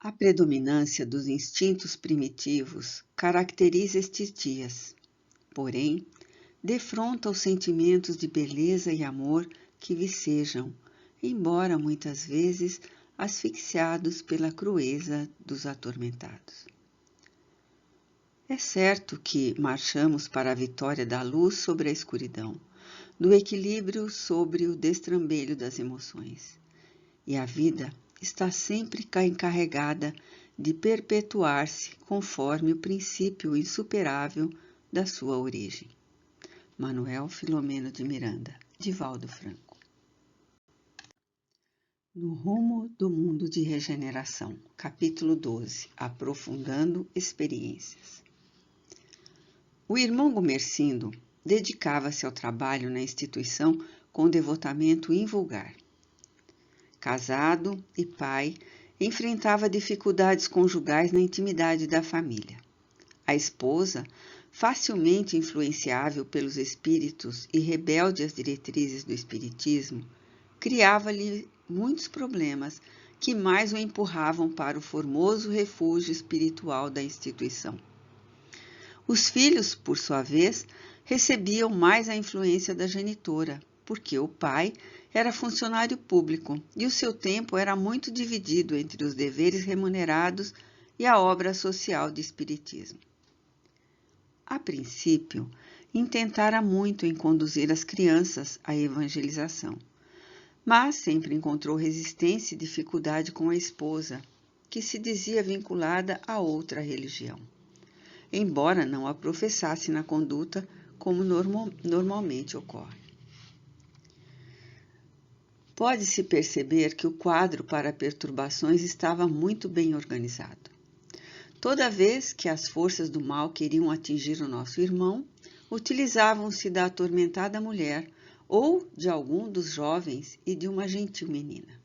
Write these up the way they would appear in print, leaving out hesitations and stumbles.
A predominância dos instintos primitivos caracteriza estes dias, porém, defronta os sentimentos de beleza e amor que vicejam, embora muitas vezes asfixiados pela crueza dos atormentados. É certo que marchamos para a vitória da luz sobre a escuridão, do equilíbrio sobre o destrambelho das emoções, e a vida está sempre encarregada de perpetuar-se conforme o princípio insuperável da sua origem. Manuel Filomeno de Miranda, Divaldo Franco. No rumo do mundo de regeneração, capítulo 12, aprofundando experiências. O irmão Gumercindo dedicava-se ao trabalho na instituição com devotamento invulgar. Casado e pai, enfrentava dificuldades conjugais na intimidade da família. A esposa, facilmente influenciável pelos espíritos e rebelde às diretrizes do espiritismo, criava-lhe muitos problemas que mais o empurravam para o formoso refúgio espiritual da instituição. Os filhos, por sua vez, recebiam mais a influência da genitora, porque o pai era funcionário público e o seu tempo era muito dividido entre os deveres remunerados e a obra social de espiritismo. A princípio, intentara muito em conduzir as crianças à evangelização, mas sempre encontrou resistência e dificuldade com a esposa, que se dizia vinculada a outra religião, embora não a professasse na conduta como normalmente ocorre. Pode-se perceber que o quadro para perturbações estava muito bem organizado. Toda vez que as forças do mal queriam atingir o nosso irmão, utilizavam-se da atormentada mulher ou de algum dos jovens e de uma gentil menina.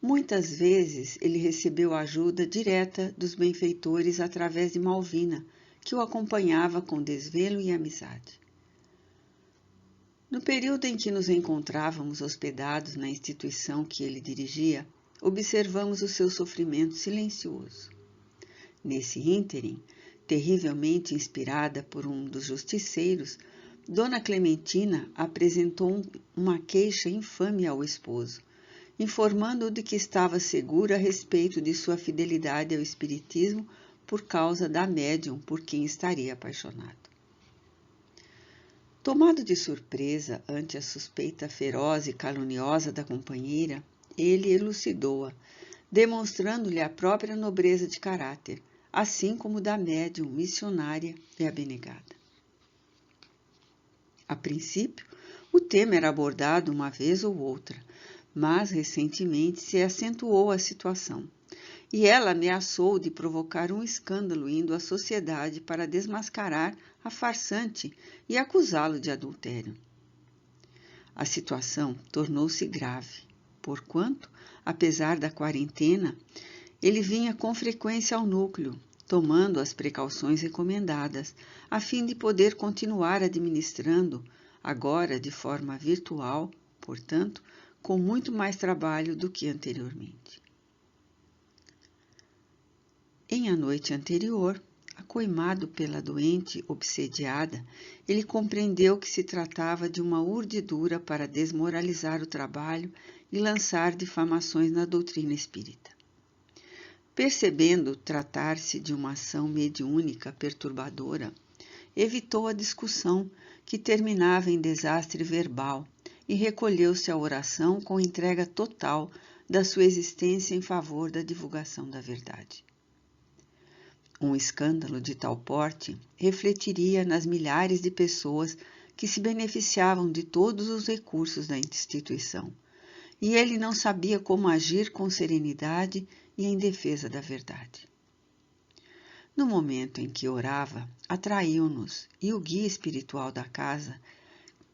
Muitas vezes ele recebeu ajuda direta dos benfeitores através de Malvina, que o acompanhava com desvelo e amizade. No período em que nos encontrávamos hospedados na instituição que ele dirigia, observamos o seu sofrimento silencioso. Nesse ínterim, terrivelmente inspirada por um dos justiceiros, Dona Clementina apresentou uma queixa infame ao esposo, informando-o de que estava segura a respeito de sua fidelidade ao espiritismo por causa da médium por quem estaria apaixonado. Tomado de surpresa ante a suspeita feroz e caluniosa da companheira, ele elucidou-a, demonstrando-lhe a própria nobreza de caráter, assim como da médium missionária e abnegada. A princípio, o tema era abordado uma vez ou outra, mas recentemente se acentuou a situação, e ela ameaçou de provocar um escândalo indo à sociedade para desmascarar a farsante e acusá-lo de adultério. A situação tornou-se grave, porquanto, apesar da quarentena, ele vinha com frequência ao núcleo, tomando as precauções recomendadas, a fim de poder continuar administrando, agora de forma virtual, portanto, com muito mais trabalho do que anteriormente. Em a noite anterior, acoimado pela doente obsediada, ele compreendeu que se tratava de uma urdidura para desmoralizar o trabalho e lançar difamações na doutrina espírita. Percebendo tratar-se de uma ação mediúnica perturbadora, evitou a discussão, que terminava em desastre verbal, e recolheu-se à oração com entrega total da sua existência em favor da divulgação da verdade. Um escândalo de tal porte refletiria nas milhares de pessoas que se beneficiavam de todos os recursos da instituição, e ele não sabia como agir com serenidade e em defesa da verdade. No momento em que orava, atraiu-nos, e o guia espiritual da casa,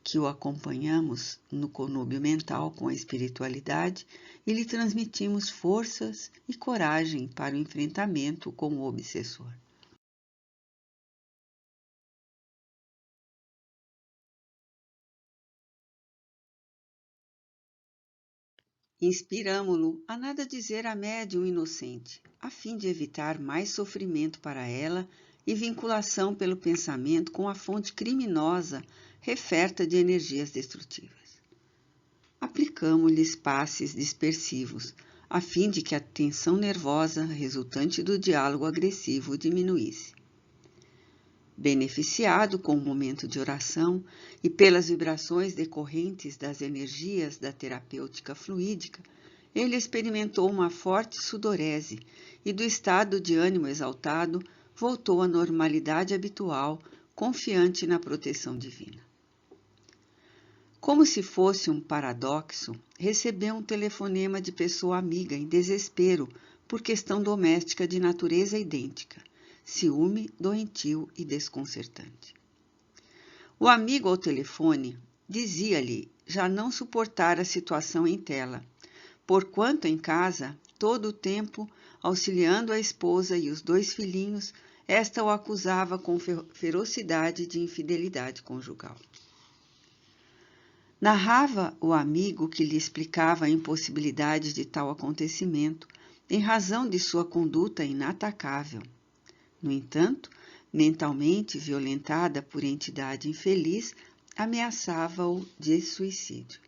que o acompanhamos no conúbio mental com a espiritualidade, e lhe transmitimos forças e coragem para o enfrentamento com o obsessor. Inspiramo-lo a nada dizer à médium inocente, a fim de evitar mais sofrimento para ela e vinculação pelo pensamento com a fonte criminosa referta de energias destrutivas. Aplicamo-lhes passes dispersivos, a fim de que a tensão nervosa resultante do diálogo agressivo diminuísse. Beneficiado com o momento de oração e pelas vibrações decorrentes das energias da terapêutica fluídica, ele experimentou uma forte sudorese e, do estado de ânimo exaltado, voltou à normalidade habitual, confiante na proteção divina. Como se fosse um paradoxo, recebeu um telefonema de pessoa amiga em desespero por questão doméstica de natureza idêntica, ciúme doentio e desconcertante. O amigo ao telefone dizia-lhe já não suportar a situação em tela, porquanto em casa, todo o tempo, auxiliando a esposa e os 2 filhinhos, esta o acusava com ferocidade de infidelidade conjugal. Narrava o amigo que lhe explicava a impossibilidade de tal acontecimento, em razão de sua conduta inatacável. No entanto, mentalmente violentada por entidade infeliz, ameaçava-o de suicídio.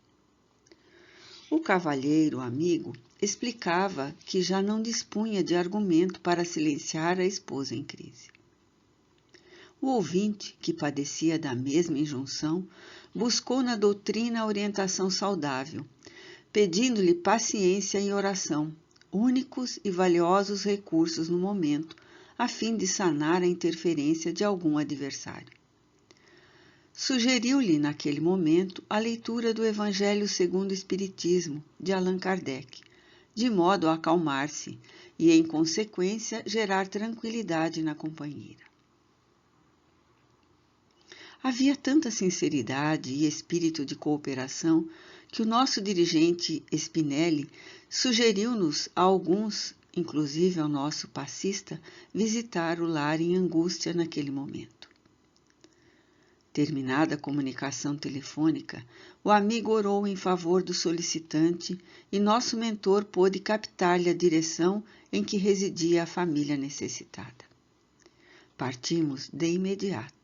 O cavalheiro amigo explicava que já não dispunha de argumento para silenciar a esposa em crise. O ouvinte, que padecia da mesma injunção, buscou na doutrina a orientação saudável, pedindo-lhe paciência e oração, únicos e valiosos recursos no momento, a fim de sanar a interferência de algum adversário. Sugeriu-lhe, naquele momento, a leitura do Evangelho segundo o Espiritismo, de Allan Kardec, de modo a acalmar-se e, em consequência, gerar tranquilidade na companheira. Havia tanta sinceridade e espírito de cooperação que o nosso dirigente Spinelli sugeriu-nos a alguns, inclusive ao nosso passista, visitar o lar em angústia naquele momento. Terminada a comunicação telefônica, o amigo orou em favor do solicitante e nosso mentor pôde captar-lhe a direção em que residia a família necessitada. Partimos de imediato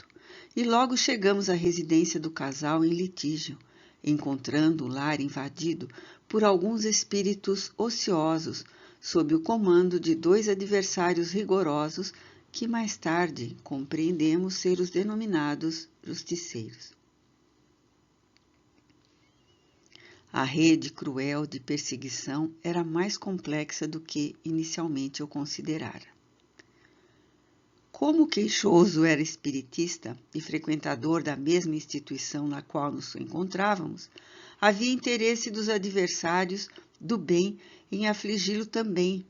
e logo chegamos à residência do casal em litígio, encontrando o lar invadido por alguns espíritos ociosos sob o comando de 2 adversários rigorosos que mais tarde compreendemos ser os denominados justiceiros. A rede cruel de perseguição era mais complexa do que inicialmente eu considerara. Como o queixoso era espiritista e frequentador da mesma instituição na qual nos encontrávamos, havia interesse dos adversários do bem em afligi-lo também,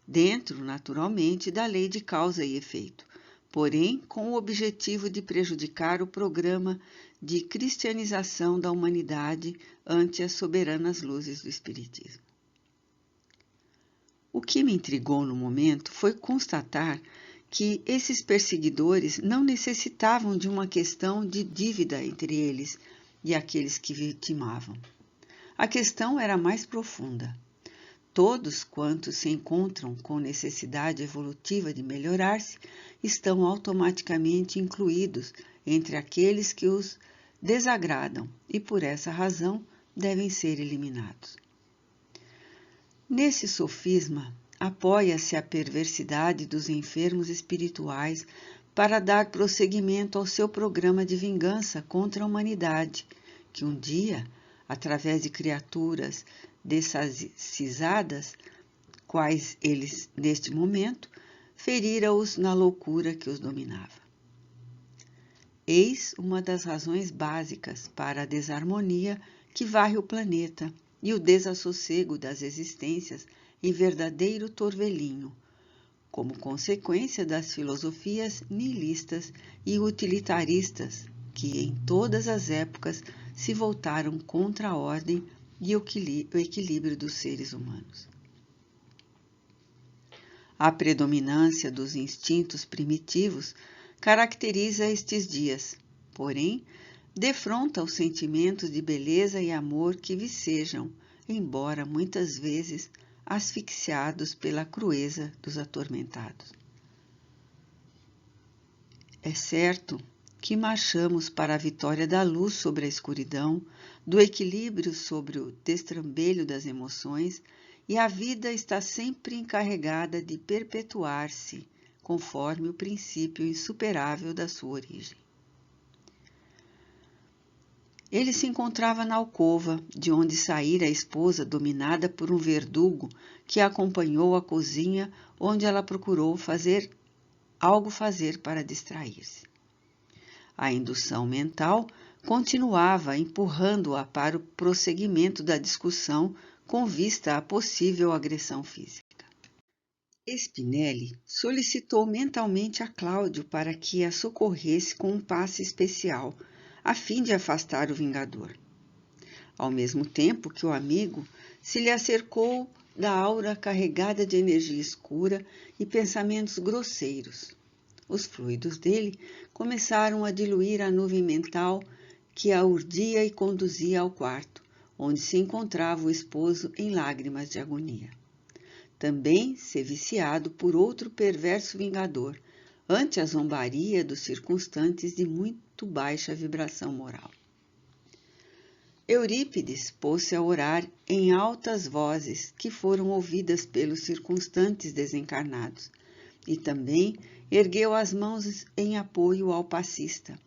dentro, naturalmente, da lei de causa e efeito, porém com o objetivo de prejudicar o programa de cristianização da humanidade ante as soberanas luzes do Espiritismo. O que me intrigou no momento foi constatar que esses perseguidores não necessitavam de uma questão de dívida entre eles e aqueles que vitimavam. A questão era mais profunda. Todos quantos se encontram com necessidade evolutiva de melhorar-se estão automaticamente incluídos entre aqueles que os desagradam e, por essa razão, devem ser eliminados. Nesse sofisma, apoia-se a perversidade dos enfermos espirituais para dar prosseguimento ao seu programa de vingança contra a humanidade, que um dia, através de criaturas dessacisadas, quais eles, neste momento, ferira-os na loucura que os dominava. Eis uma das razões básicas para a desarmonia que varre o planeta e o desassossego das existências em verdadeiro torvelinho, como consequência das filosofias nihilistas e utilitaristas que, em todas as épocas, se voltaram contra a ordem e o equilíbrio dos seres humanos. A predominância dos instintos primitivos caracteriza estes dias, porém, defronta os sentimentos de beleza e amor que vicejam embora muitas vezes asfixiados pela crueza dos atormentados. É certo que marchamos para a vitória da luz sobre a escuridão, do equilíbrio sobre o destrambelho das emoções, e a vida está sempre encarregada de perpetuar-se, conforme o princípio insuperável da sua origem. Ele se encontrava na alcova, de onde saíra a esposa dominada por um verdugo que a acompanhou à cozinha, onde ela procurou algo fazer para distrair-se. A indução mental continuava empurrando-a para o prosseguimento da discussão com vista à possível agressão física. Spinelli solicitou mentalmente a Cláudio para que a socorresse com um passe especial, a fim de afastar o vingador. Ao mesmo tempo que o amigo se lhe acercou da aura carregada de energia escura e pensamentos grosseiros. Os fluidos dele começaram a diluir a nuvem mental que a urdia e conduzia ao quarto, onde se encontrava o esposo em lágrimas de agonia. Também se viciado por outro perverso vingador, ante a zombaria dos circunstantes de muito baixa vibração moral. Eurípides pôs-se a orar em altas vozes que foram ouvidas pelos circunstantes desencarnados, e também ergueu as mãos em apoio ao passista,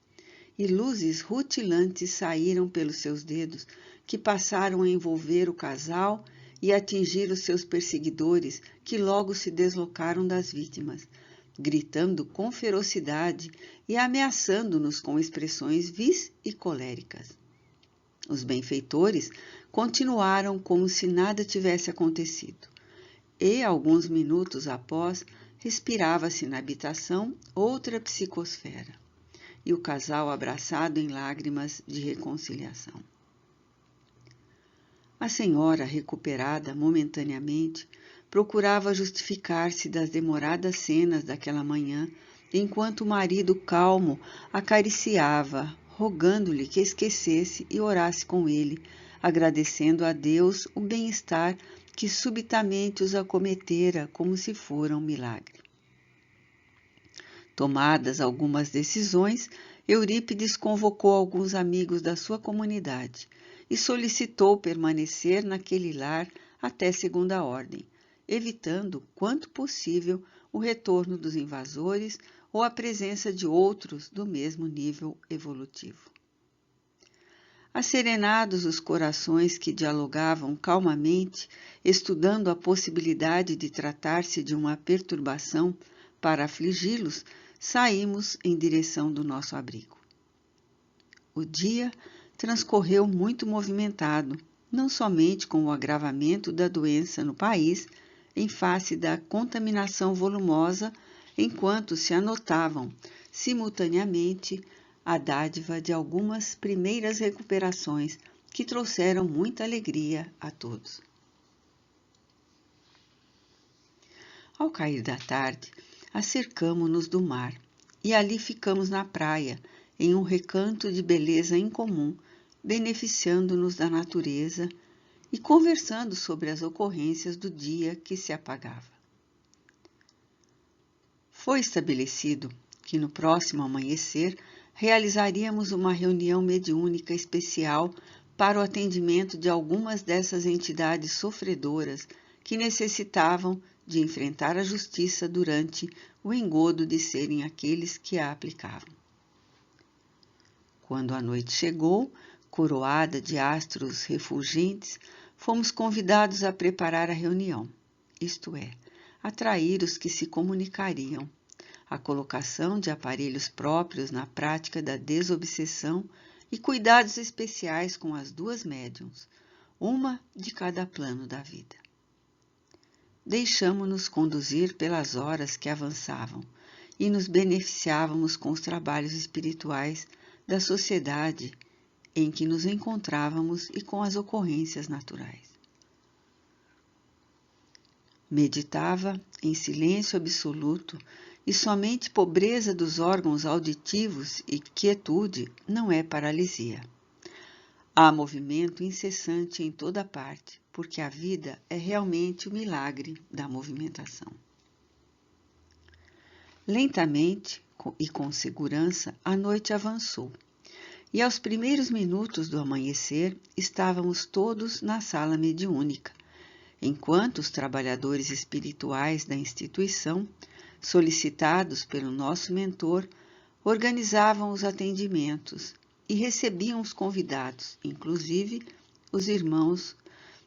e luzes rutilantes saíram pelos seus dedos, que passaram a envolver o casal e atingir os seus perseguidores, que logo se deslocaram das vítimas, gritando com ferocidade e ameaçando-nos com expressões vis e coléricas. Os benfeitores continuaram como se nada tivesse acontecido, e, alguns minutos após, respirava-se na habitação outra psicosfera, e o casal abraçado em lágrimas de reconciliação. A senhora, recuperada momentaneamente, procurava justificar-se das demoradas cenas daquela manhã, enquanto o marido calmo acariciava, rogando-lhe que esquecesse e orasse com ele, agradecendo a Deus o bem-estar que subitamente os acometera como se fora um milagre. Tomadas algumas decisões, Eurípides convocou alguns amigos da sua comunidade e solicitou permanecer naquele lar até segunda ordem, evitando, quanto possível, o retorno dos invasores ou a presença de outros do mesmo nível evolutivo. Asserenados os corações que dialogavam calmamente, estudando a possibilidade de tratar-se de uma perturbação para afligi-los, saímos em direção do nosso abrigo. O dia transcorreu muito movimentado, não somente com o agravamento da doença no país, em face da contaminação volumosa, enquanto se anotavam, simultaneamente, a dádiva de algumas primeiras recuperações que trouxeram muita alegria a todos. Ao cair da tarde, acercamo-nos do mar e ali ficamos na praia, em um recanto de beleza incomum, beneficiando-nos da natureza e conversando sobre as ocorrências do dia que se apagava. Foi estabelecido que no próximo amanhecer realizaríamos uma reunião mediúnica especial para o atendimento de algumas dessas entidades sofredoras que necessitavam de enfrentar a justiça durante o engodo de serem aqueles que a aplicavam. Quando a noite chegou, coroada de astros refulgentes, fomos convidados a preparar a reunião, isto é, atrair os que se comunicariam, a colocação de aparelhos próprios na prática da desobsessão e cuidados especiais com as duas médiuns, uma de cada plano da vida. Deixamo-nos conduzir pelas horas que avançavam e nos beneficiávamos com os trabalhos espirituais da sociedade em que nos encontrávamos e com as ocorrências naturais. Meditava em silêncio absoluto e somente pobreza dos órgãos auditivos e quietude não é paralisia. Há movimento incessante em toda parte, porque a vida é realmente o milagre da movimentação. Lentamente e com segurança, a noite avançou, e aos primeiros minutos do amanhecer estávamos todos na sala mediúnica, enquanto os trabalhadores espirituais da instituição, solicitados pelo nosso mentor, organizavam os atendimentos e recebiam os convidados, inclusive os irmãos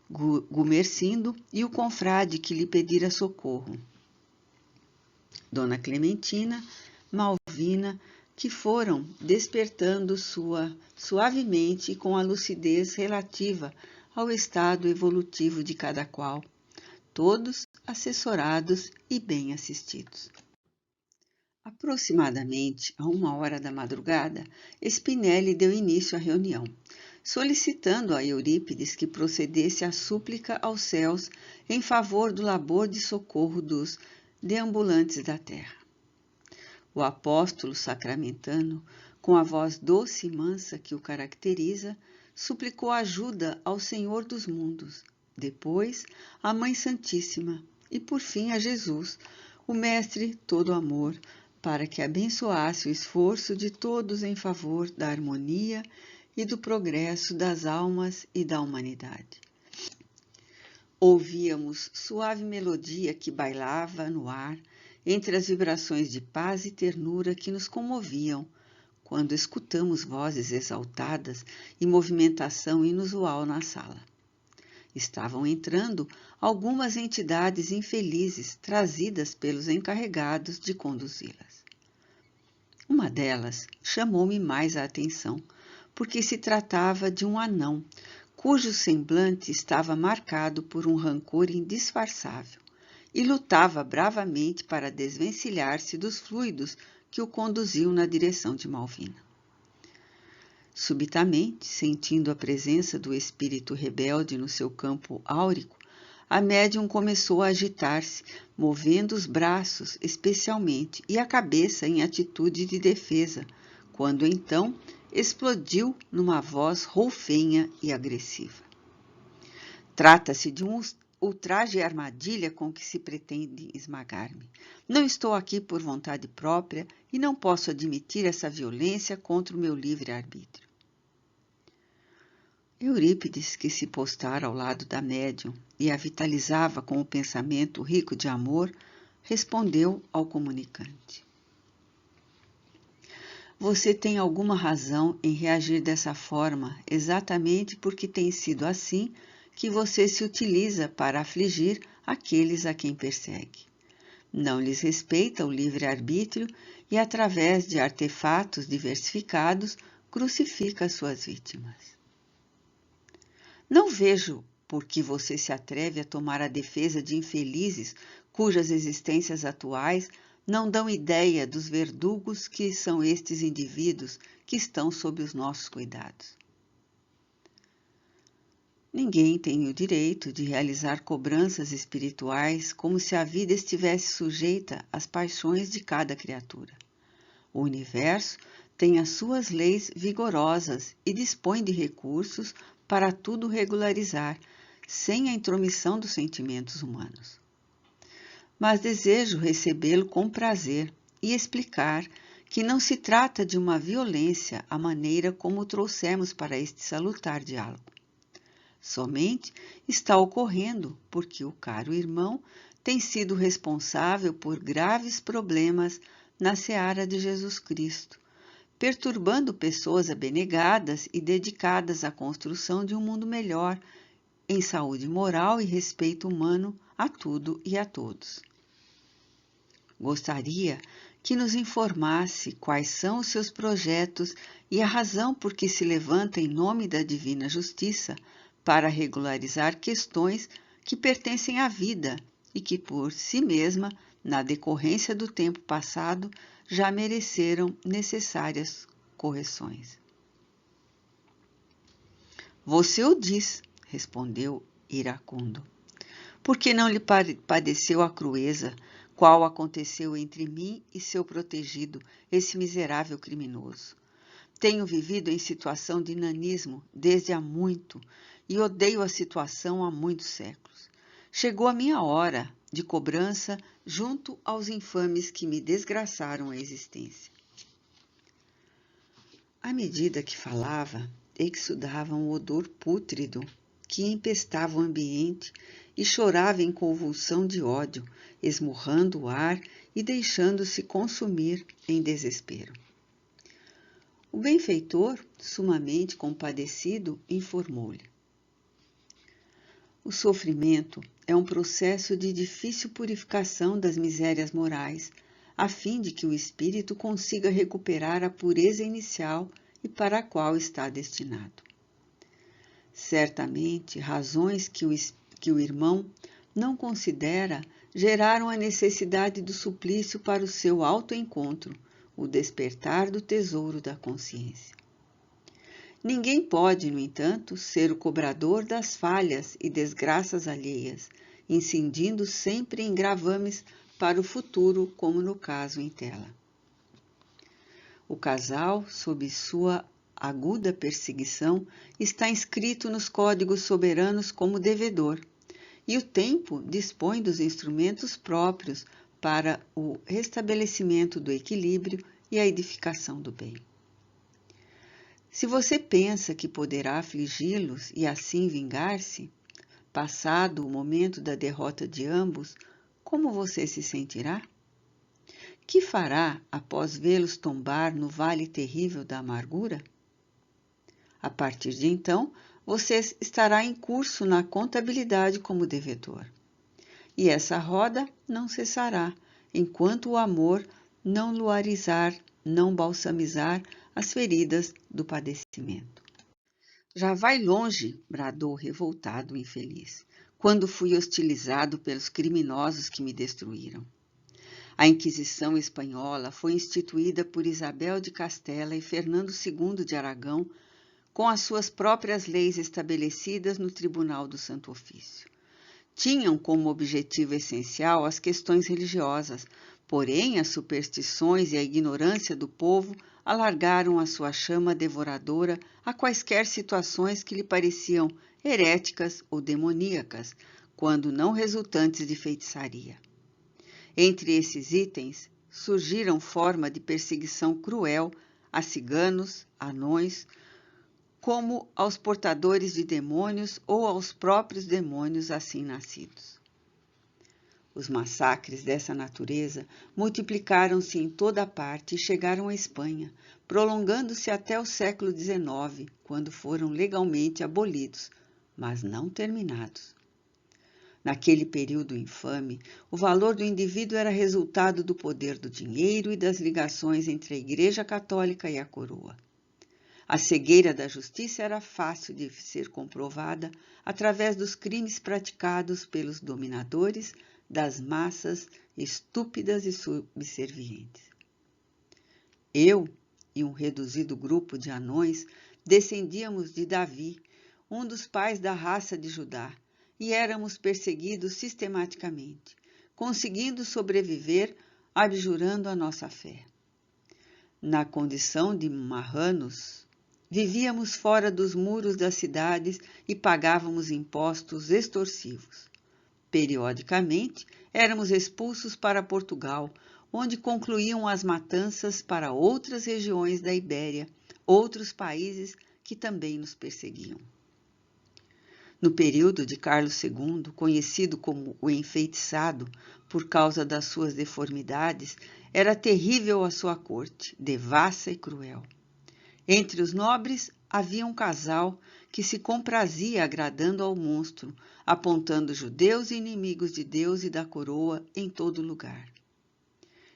Gumercindo e o confrade que lhe pedira socorro, Dona Clementina, Malvina, que foram despertando suavemente e com a lucidez relativa ao estado evolutivo de cada qual, todos assessorados e bem assistidos. Aproximadamente a 1h da madrugada, Spinelli deu início à reunião, solicitando a Eurípides que procedesse à súplica aos céus em favor do labor de socorro dos deambulantes da terra. O apóstolo sacramentano, com a voz doce e mansa que o caracteriza, suplicou ajuda ao Senhor dos mundos, depois à Mãe Santíssima e, por fim, a Jesus, o Mestre todo amor, para que abençoasse o esforço de todos em favor da harmonia e do progresso das almas e da humanidade. Ouvíamos suave melodia que bailava no ar entre as vibrações de paz e ternura que nos comoviam, quando escutamos vozes exaltadas e movimentação inusual na sala. Estavam entrando algumas entidades infelizes trazidas pelos encarregados de conduzi-las. Uma delas chamou-me mais a atenção, porque se tratava de um anão, cujo semblante estava marcado por um rancor indisfarçável, e lutava bravamente para desvencilhar-se dos fluidos que o conduziam na direção de Malvina. Subitamente, sentindo a presença do espírito rebelde no seu campo áurico, a médium começou a agitar-se, movendo os braços especialmente e a cabeça em atitude de defesa, quando então explodiu numa voz roufenha e agressiva. Trata-se de um ultraje e armadilha com que se pretende esmagar-me. Não estou aqui por vontade própria e não posso admitir essa violência contra o meu livre-arbítrio. Eurípides, que se postara ao lado da médium e a vitalizava com o pensamento rico de amor, respondeu ao comunicante. Você tem alguma razão em reagir dessa forma, exatamente porque tem sido assim que você se utiliza para afligir aqueles a quem persegue. Não lhes respeita o livre-arbítrio e, através de artefatos diversificados, crucifica suas vítimas. Não vejo por que você se atreve a tomar a defesa de infelizes cujas existências atuais não dão ideia dos verdugos que são estes indivíduos que estão sob os nossos cuidados. Ninguém tem o direito de realizar cobranças espirituais como se a vida estivesse sujeita às paixões de cada criatura. O universo tem as suas leis vigorosas e dispõe de recursos para tudo regularizar, sem a intromissão dos sentimentos humanos. Mas desejo recebê-lo com prazer e explicar que não se trata de uma violência à maneira como o trouxemos para este salutar diálogo. Somente está ocorrendo porque o caro irmão tem sido responsável por graves problemas na seara de Jesus Cristo, perturbando pessoas abnegadas e dedicadas à construção de um mundo melhor, em saúde moral e respeito humano a tudo e a todos. Gostaria que nos informasse quais são os seus projetos e a razão por que se levanta em nome da divina justiça para regularizar questões que pertencem à vida e que por si mesma, na decorrência do tempo passado, já mereceram necessárias correções. Você o diz, respondeu iracundo, porque não lhe padeceu a crueza, qual aconteceu entre mim e seu protegido, esse miserável criminoso. Tenho vivido em situação de nanismo desde há muito, e odeio a situação há muitos séculos. Chegou a minha hora de cobrança junto aos infames que me desgraçaram a existência. À medida que falava, exudava um odor pútrido que empestava o ambiente e chorava em convulsão de ódio, esmurrando o ar e deixando-se consumir em desespero. O benfeitor, sumamente compadecido, informou-lhe: o sofrimento é um processo de difícil purificação das misérias morais, a fim de que o espírito consiga recuperar a pureza inicial e para a qual está destinado. Certamente, razões que o irmão não considera geraram a necessidade do suplício para o seu autoencontro, o despertar do tesouro da consciência. Ninguém pode, no entanto, ser o cobrador das falhas e desgraças alheias, incidindo sempre em gravames para o futuro, como no caso em tela. O casal, sob sua aguda perseguição, está inscrito nos códigos soberanos como devedor, e o tempo dispõe dos instrumentos próprios para o restabelecimento do equilíbrio e a edificação do bem. Se você pensa que poderá afligi-los e assim vingar-se, passado o momento da derrota de ambos, como você se sentirá? Que fará após vê-los tombar no vale terrível da amargura? A partir de então, você estará em curso na contabilidade como devedor. E essa roda não cessará, enquanto o amor não luarizar, não balsamizar as feridas do padecimento. Já vai longe, bradou revoltado o infeliz, quando fui hostilizado pelos criminosos que me destruíram. A Inquisição espanhola foi instituída por Isabel de Castela e Fernando II de Aragão, com as suas próprias leis estabelecidas no Tribunal do Santo Ofício. Tinham como objetivo essencial as questões religiosas, porém as superstições e a ignorância do povo alargaram a sua chama devoradora a quaisquer situações que lhe pareciam heréticas ou demoníacas, quando não resultantes de feitiçaria. Entre esses itens, surgiram formas de perseguição cruel a ciganos, anões, como aos portadores de demônios ou aos próprios demônios assim nascidos. Os massacres dessa natureza multiplicaram-se em toda a parte e chegaram à Espanha, prolongando-se até o século XIX, quando foram legalmente abolidos, mas não terminados. Naquele período infame, o valor do indivíduo era resultado do poder do dinheiro e das ligações entre a Igreja Católica e a coroa. A cegueira da justiça era fácil de ser comprovada através dos crimes praticados pelos dominadores das massas estúpidas e subservientes. Eu e um reduzido grupo de anões descendíamos de Davi, um dos pais da raça de Judá, e éramos perseguidos sistematicamente, conseguindo sobreviver abjurando a nossa fé. Na condição de marranos, vivíamos fora dos muros das cidades e pagávamos impostos extorsivos. Periodicamente, éramos expulsos para Portugal, onde concluíam as matanças para outras regiões da Ibéria, outros países que também nos perseguiam. No período de Carlos II, conhecido como o enfeitiçado por causa das suas deformidades, era terrível a sua corte, devassa e cruel. Entre os nobres havia um casal que se comprazia agradando ao monstro, apontando judeus e inimigos de Deus e da coroa em todo lugar.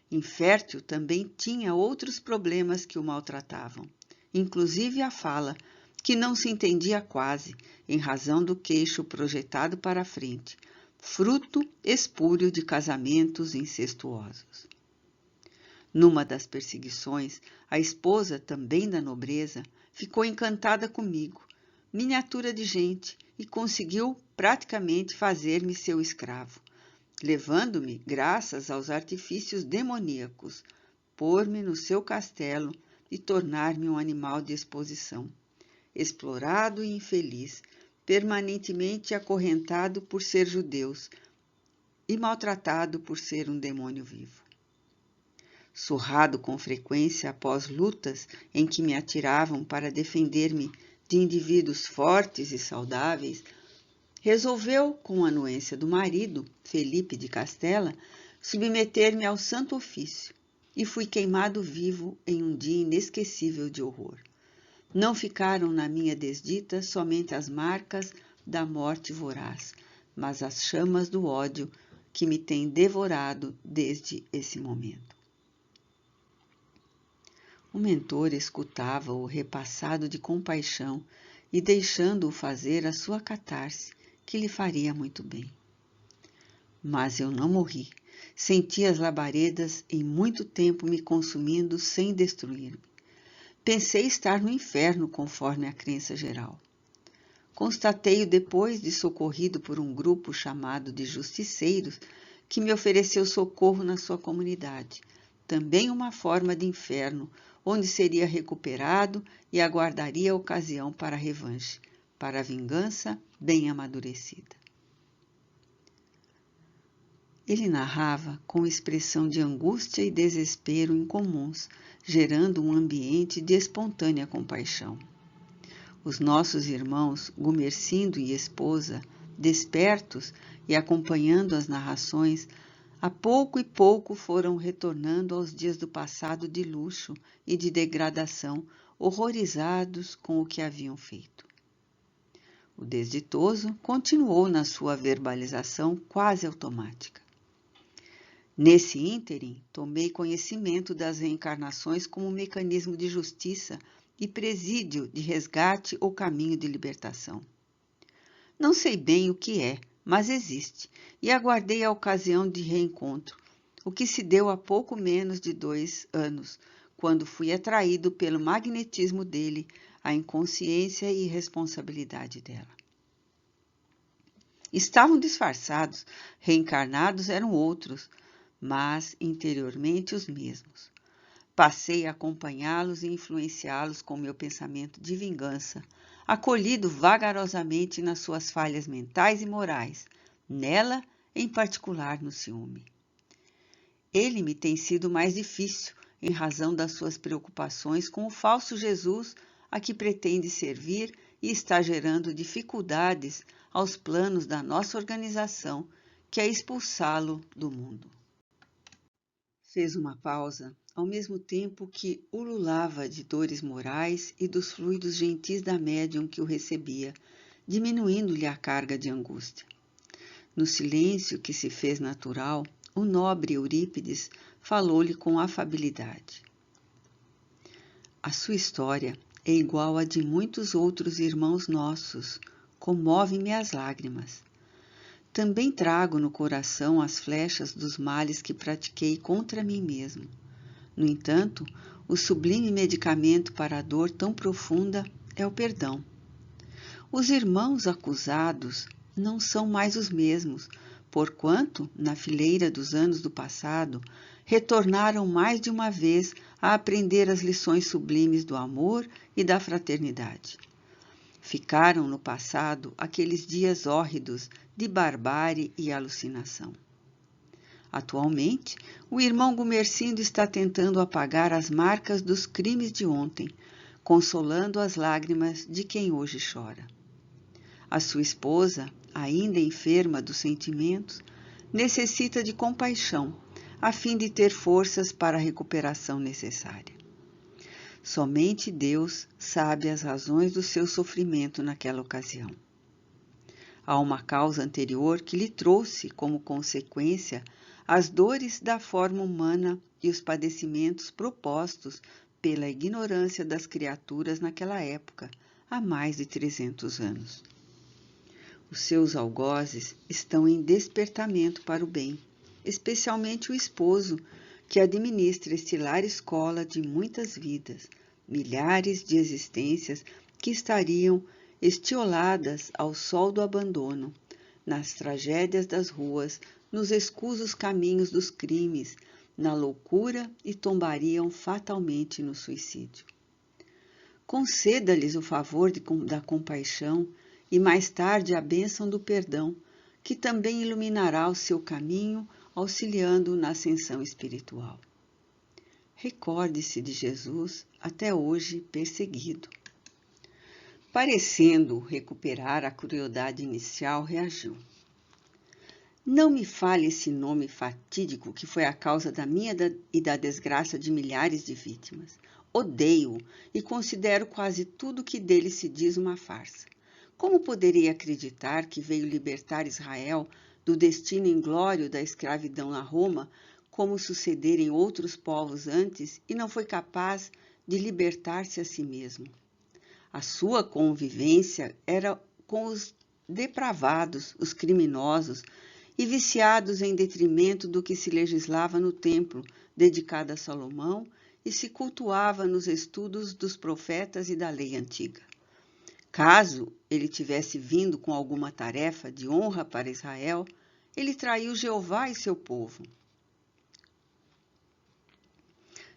Infértil também tinha outros problemas que o maltratavam, inclusive a fala, que não se entendia quase, em razão do queixo projetado para a frente, fruto espúrio de casamentos incestuosos. Numa das perseguições, a esposa, também da nobreza, ficou encantada comigo, miniatura de gente, e conseguiu praticamente fazer-me seu escravo, levando-me, graças aos artifícios demoníacos, pôr-me no seu castelo e tornar-me um animal de exposição, explorado e infeliz, permanentemente acorrentado por ser judeus e maltratado por ser um demônio vivo. Surrado com frequência após lutas em que me atiravam para defender-me de indivíduos fortes e saudáveis, resolveu, com a anuência do marido, Felipe de Castela, submeter-me ao santo ofício e fui queimado vivo em um dia inesquecível de horror. Não ficaram na minha desdita somente as marcas da morte voraz, mas as chamas do ódio que me têm devorado desde esse momento. O mentor escutava-o repassado de compaixão e deixando-o fazer a sua catarse, que lhe faria muito bem. Mas eu não morri. Senti as labaredas em muito tempo me consumindo sem destruir-me. Pensei estar no inferno, conforme a crença geral. Constatei-o depois de socorrido por um grupo chamado de justiceiros que me ofereceu socorro na sua comunidade, também uma forma de inferno, onde seria recuperado e aguardaria a ocasião para a revanche, para a vingança bem amadurecida. Ele narrava com expressão de angústia e desespero incomuns, gerando um ambiente de espontânea compaixão. Os nossos irmãos, Gumersindo e esposa, despertos e acompanhando as narrações, a pouco e pouco foram retornando aos dias do passado de luxo e de degradação, horrorizados com o que haviam feito. O desditoso continuou na sua verbalização quase automática. Nesse ínterim, tomei conhecimento das reencarnações como mecanismo de justiça e presídio de resgate ou caminho de libertação. Não sei bem o que é, mas existe, e aguardei a ocasião de reencontro, o que se deu há pouco menos de 2 anos, quando fui atraído pelo magnetismo dele, a inconsciência e irresponsabilidade dela. Estavam disfarçados, reencarnados eram outros, mas interiormente os mesmos. Passei a acompanhá-los e influenciá-los com meu pensamento de vingança, acolhido vagarosamente nas suas falhas mentais e morais, nela, em particular, no ciúme. Ele me tem sido mais difícil, em razão das suas preocupações com o falso Jesus a que pretende servir e está gerando dificuldades aos planos da nossa organização, que é expulsá-lo do mundo. Fez uma pausa, ao mesmo tempo que ululava de dores morais e dos fluidos gentis da médium que o recebia, diminuindo-lhe a carga de angústia. No silêncio que se fez natural, o nobre Eurípides falou-lhe com afabilidade. A sua história é igual à de muitos outros irmãos nossos, comove-me as lágrimas. Também trago no coração as flechas dos males que pratiquei contra mim mesmo. No entanto, o sublime medicamento para a dor tão profunda é o perdão. Os irmãos acusados não são mais os mesmos, porquanto, na fileira dos anos do passado, retornaram mais de uma vez a aprender as lições sublimes do amor e da fraternidade. Ficaram no passado aqueles dias hórridos de barbárie e alucinação. Atualmente, o irmão Gumersindo está tentando apagar as marcas dos crimes de ontem, consolando as lágrimas de quem hoje chora. A sua esposa, ainda enferma dos sentimentos, necessita de compaixão, a fim de ter forças para a recuperação necessária. Somente Deus sabe as razões do seu sofrimento naquela ocasião. Há uma causa anterior que lhe trouxe, como consequência, as dores da forma humana e os padecimentos propostos pela ignorância das criaturas naquela época, há mais de 300 anos. Os seus algozes estão em despertamento para o bem, especialmente o esposo, que administra este lar escola de muitas vidas, milhares de existências que estariam estioladas ao sol do abandono, nas tragédias das ruas, nos escusos caminhos dos crimes, na loucura e tombariam fatalmente no suicídio. Conceda-lhes o favor da compaixão e mais tarde a bênção do perdão, que também iluminará o seu caminho, auxiliando-o na ascensão espiritual. Recorde-se de Jesus, até hoje perseguido. Parecendo recuperar a crueldade inicial, reagiu. Não me fale esse nome fatídico que foi a causa da minha e da desgraça de milhares de vítimas. Odeio-o e considero quase tudo que dele se diz uma farsa. Como poderia acreditar que veio libertar Israel do destino inglório da escravidão na Roma, como sucedera em outros povos antes, e não foi capaz de libertar-se a si mesmo? A sua convivência era com os depravados, os criminosos, e viciados em detrimento do que se legislava no templo, dedicado a Salomão, e se cultuava nos estudos dos profetas e da lei antiga. Caso ele tivesse vindo com alguma tarefa de honra para Israel, ele traiu Jeová e seu povo.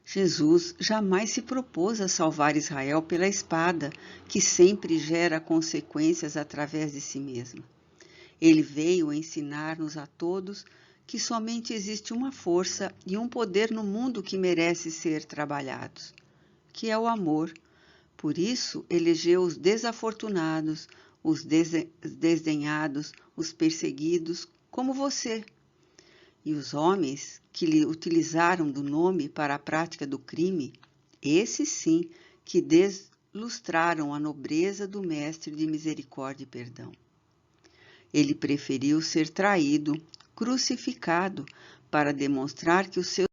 Jesus jamais se propôs a salvar Israel pela espada, que sempre gera consequências através de si mesma. Ele veio ensinar-nos a todos que somente existe uma força e um poder no mundo que merece ser trabalhados, que é o amor. Por isso, elegeu os desafortunados, os desdenhados, os perseguidos, como você. E os homens que lhe utilizaram do nome para a prática do crime, esses sim que deslustraram a nobreza do Mestre de misericórdia e perdão. Ele preferiu ser traído, crucificado, para demonstrar que os seus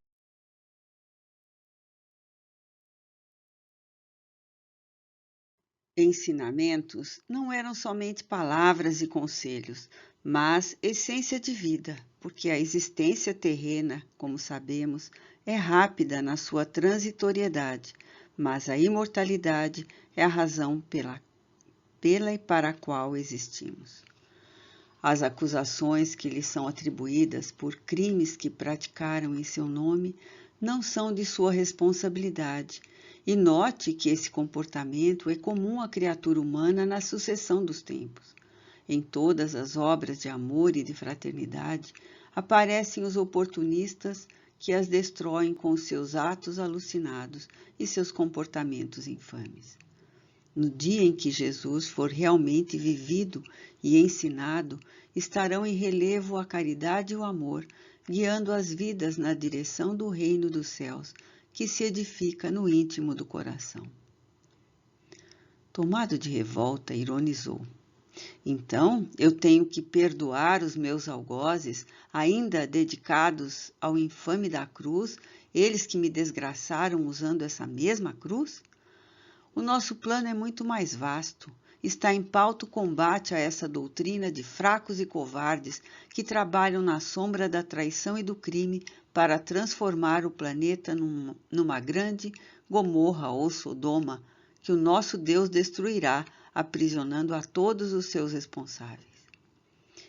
ensinamentos não eram somente palavras e conselhos, mas essência de vida, porque a existência terrena, como sabemos, é rápida na sua transitoriedade, mas a imortalidade é a razão pela e para a qual existimos. As acusações que lhe são atribuídas por crimes que praticaram em seu nome não são de sua responsabilidade, e note que esse comportamento é comum à criatura humana na sucessão dos tempos. Em todas as obras de amor e de fraternidade aparecem os oportunistas que as destroem com seus atos alucinados e seus comportamentos infames. No dia em que Jesus for realmente vivido e ensinado, estarão em relevo a caridade e o amor, guiando as vidas na direção do reino dos céus, que se edifica no íntimo do coração. Tomado de revolta, ironizou. Então, eu tenho que perdoar os meus algozes, ainda dedicados ao infame da cruz, eles que me desgraçaram usando essa mesma cruz? O nosso plano é muito mais vasto. Está em pauta o combate a essa doutrina de fracos e covardes que trabalham na sombra da traição e do crime para transformar o planeta numa grande Gomorra ou Sodoma, que o nosso Deus destruirá, aprisionando a todos os seus responsáveis.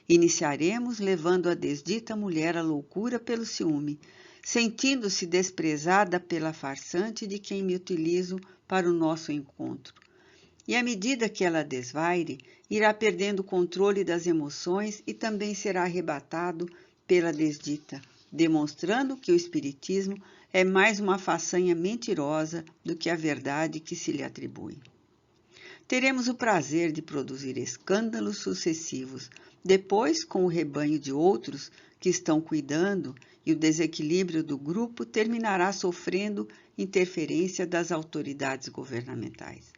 Iniciaremos levando a desdita mulher à loucura pelo ciúme, sentindo-se desprezada pela farsante de quem me utilizo para o nosso encontro. E à medida que ela desvaire, irá perdendo o controle das emoções e também será arrebatado pela desdita, demonstrando que o espiritismo é mais uma façanha mentirosa do que a verdade que se lhe atribui. Teremos o prazer de produzir escândalos sucessivos, depois com o rebanho de outros que estão cuidando, e o desequilíbrio do grupo terminará sofrendo interferência das autoridades governamentais.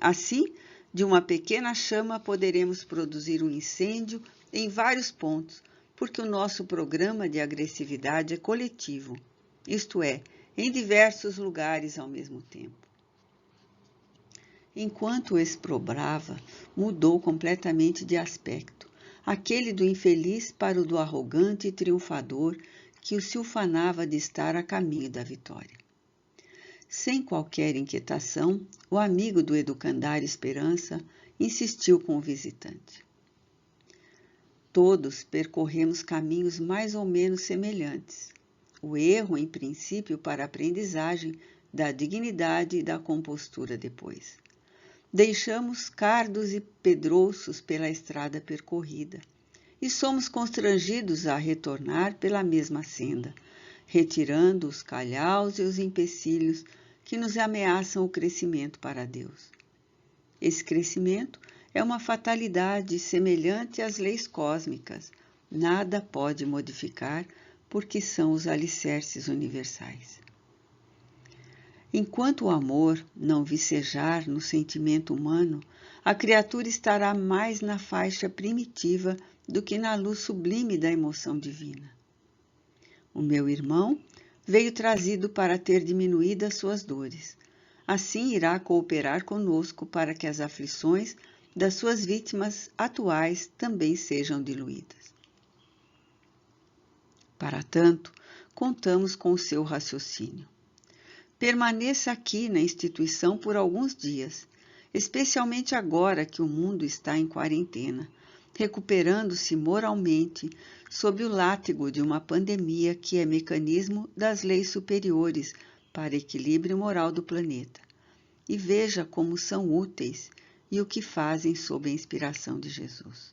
Assim, de uma pequena chama poderemos produzir um incêndio em vários pontos, porque o nosso programa de agressividade é coletivo, isto é, em diversos lugares ao mesmo tempo. Enquanto o exprobrava, mudou completamente de aspecto, aquele do infeliz para o do arrogante e triunfador que o se ufanava de estar a caminho da vitória. Sem qualquer inquietação, o amigo do educandário Esperança insistiu com o visitante. Todos percorremos caminhos mais ou menos semelhantes. O erro, em princípio, para a aprendizagem da dignidade e da compostura depois. deixamos cardos e pedrouços pela estrada percorrida, e somos constrangidos a retornar pela mesma senda, retirando os calhaus e os empecilhos que nos ameaçam o crescimento para Deus. Esse crescimento é uma fatalidade semelhante às leis cósmicas. Nada pode modificar, porque são os alicerces universais. Enquanto o amor não vicejar no sentimento humano, a criatura estará mais na faixa primitiva do que na luz sublime da emoção divina. O meu irmão veio trazido para ter diminuídas suas dores. Assim irá cooperar conosco para que as aflições das suas vítimas atuais também sejam diluídas. Para tanto, contamos com o seu raciocínio. Permaneça aqui na instituição por alguns dias, especialmente agora que o mundo está em quarentena, recuperando-se moralmente sob o látigo de uma pandemia que é mecanismo das leis superiores para equilíbrio moral do planeta. E veja como são úteis e o que fazem sob a inspiração de Jesus.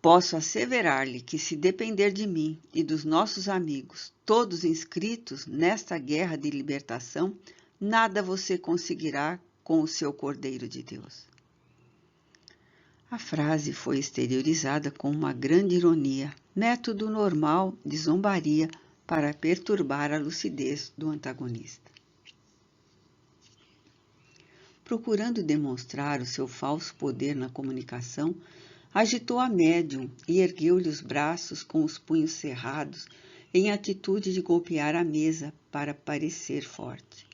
Posso asseverar-lhe que, se depender de mim e dos nossos amigos, todos inscritos nesta guerra de libertação, nada você conseguirá com o seu Cordeiro de Deus. A frase foi exteriorizada com uma grande ironia, método normal de zombaria para perturbar a lucidez do antagonista. Procurando demonstrar o seu falso poder na comunicação, agitou a médium e ergueu-lhe os braços com os punhos cerrados, em atitude de golpear a mesa para parecer forte.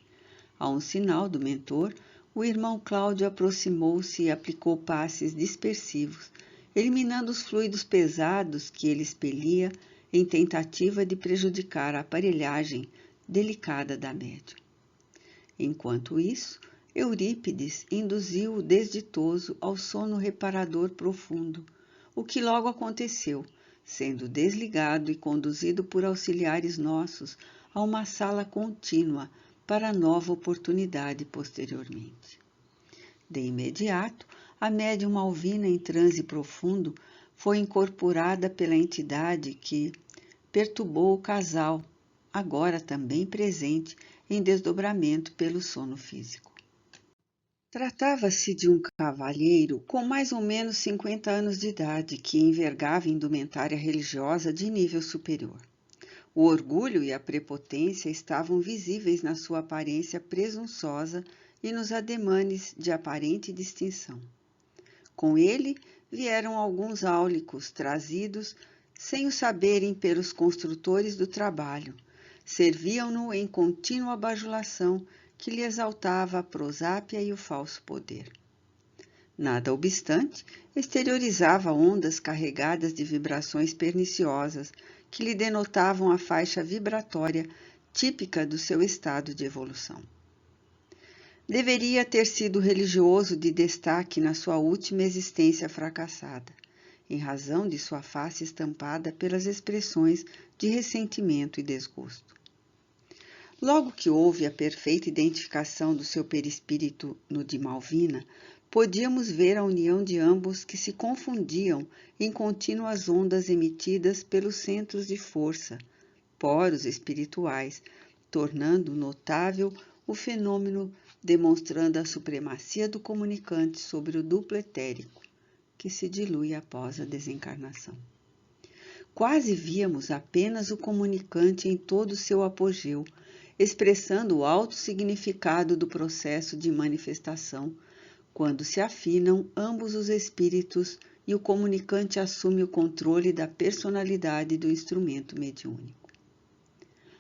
A um sinal do mentor, o irmão Cláudio aproximou-se e aplicou passes dispersivos, eliminando os fluidos pesados que ele expelia em tentativa de prejudicar a aparelhagem delicada da médium. Enquanto isso, Eurípides induziu o desditoso ao sono reparador profundo, o que logo aconteceu, sendo desligado e conduzido por auxiliares nossos a uma sala contínua para nova oportunidade posteriormente. De imediato, a médium Malvina em transe profundo foi incorporada pela entidade que perturbou o casal, agora também presente em desdobramento pelo sono físico. Tratava-se de um cavalheiro com mais ou menos 50 anos de idade que envergava indumentária religiosa de nível superior. O orgulho e a prepotência estavam visíveis na sua aparência presunçosa e nos ademanes de aparente distinção. Com ele vieram alguns áulicos trazidos sem o saberem pelos construtores do trabalho. Serviam-no em contínua bajulação que lhe exaltava a prosápia e o falso poder. Nada obstante, exteriorizava ondas carregadas de vibrações perniciosas que lhe denotavam a faixa vibratória típica do seu estado de evolução. Deveria ter sido religioso de destaque na sua última existência fracassada, em razão de sua face estampada pelas expressões de ressentimento e desgosto. Logo que houve a perfeita identificação do seu perispírito no de Malvina, podíamos ver a união de ambos que se confundiam em contínuas ondas emitidas pelos centros de força, poros espirituais, tornando notável o fenômeno demonstrando a supremacia do comunicante sobre o duplo etérico, que se dilui após a desencarnação. Quase víamos apenas o comunicante em todo o seu apogeu, expressando o alto significado do processo de manifestação, quando se afinam ambos os espíritos e o comunicante assume o controle da personalidade do instrumento mediúnico.